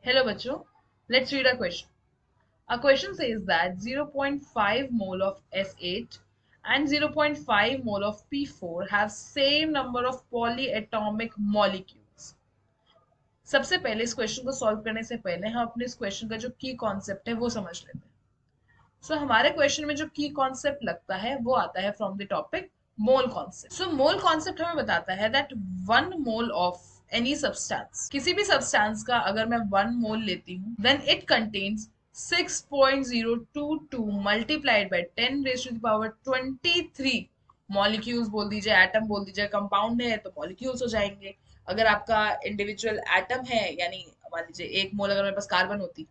Hello bachcho, let's read a question. A question says that 0.5 mole of S8 and 0.5 mole of P4 have same number of polyatomic molecules. सबसे पहले इस question को solve करने से पहले हम अपने इस क्वेश्चन का जो की कॉन्सेप्ट है वो समझ लेते हैं. सो हमारे क्वेश्चन में जो की कॉन्सेप्ट लगता है वो आता है from the topic mole concept. So mole concept हमें बताता है that one mole of any substance, किसी भी सब्सटेंस का अगर मैं वन मोल लेती हूँ then it contains 6.022 multiplied by 10 raise to the power 23 molecules बोल दीजिए, एटम बोल दीजिए, कंपाउंड है तो मॉलिक्यूल्स हो जाएंगे. अगर आपका इंडिविजुअल एटम है यानी मान लीजिए एक मोल अगर मेरे पास कार्बन होती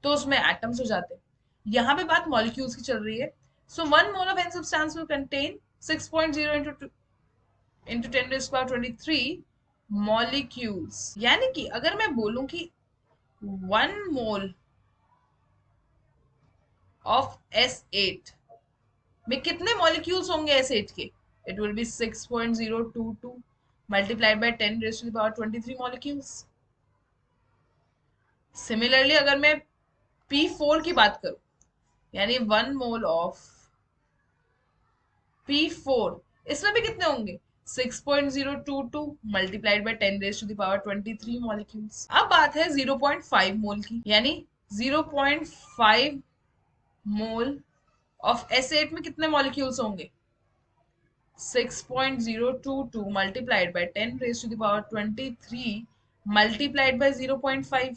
तो उसमें एटम्स हो जाते. यहाँ पे बात मॉलिक्यूल्स की चल रही है. So one mole of an substance will contain 6.0 into 10 raised to power 23 molecules. यानी कि अगर मैं बोलूं कि वन मोल ऑफ S8 में कितने मॉलिक्यूल्स होंगे S8 के, it will be 6.022 multiplied by 10 raised to the power 23 molecules. Similarly अगर मैं P4 की बात करूं यानी वन मोल ऑफ P4, इसमें भी कितने होंगे 6.022 multiplied by 10 raise to the power 23 molecules. अब बात है 0.5 मोल की, यानी 0.5 मोल ऑफ S8 में कितने मॉलिक्यूल्स होंगे 6.022 multiplied by 10 raise to the power 23 multiplied by 0.5,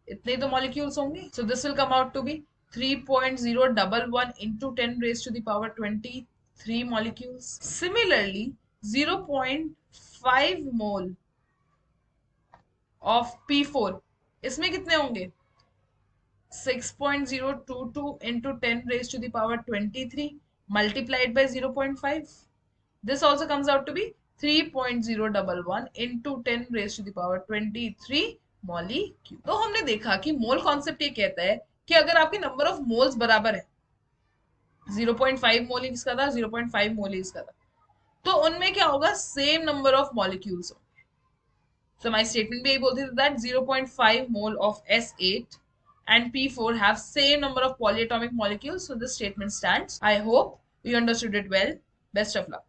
इतने तो मॉलिक्यूल्स होंगे. So this will come out to be 3.011 into 10 raised to the power 23 molecules. Similarly, 0.5 mole of P4, इसमें कितने होंगे 6.022 into 10 raised to the power 23 multiplied by 0.5. This also comes out to be 3.011 into 10 raised to the power 23 molecule. तो हमने देखा कि mole concept ये कहता है कि अगर आपके नंबर ऑफ मोल्स बराबर है, 0.5 मोल इसका था, 0.5 मोल इसका था, तो उनमें क्या होगा सेम नंबर ऑफ मॉलिक्यूल्स होंगे. सो माय स्टेटमेंट भी यही बोलती थी that 0.5 mole of S8 and P4 have same number of polyatomic molecules. So this statement stands. I hope you understood it well. Best of luck.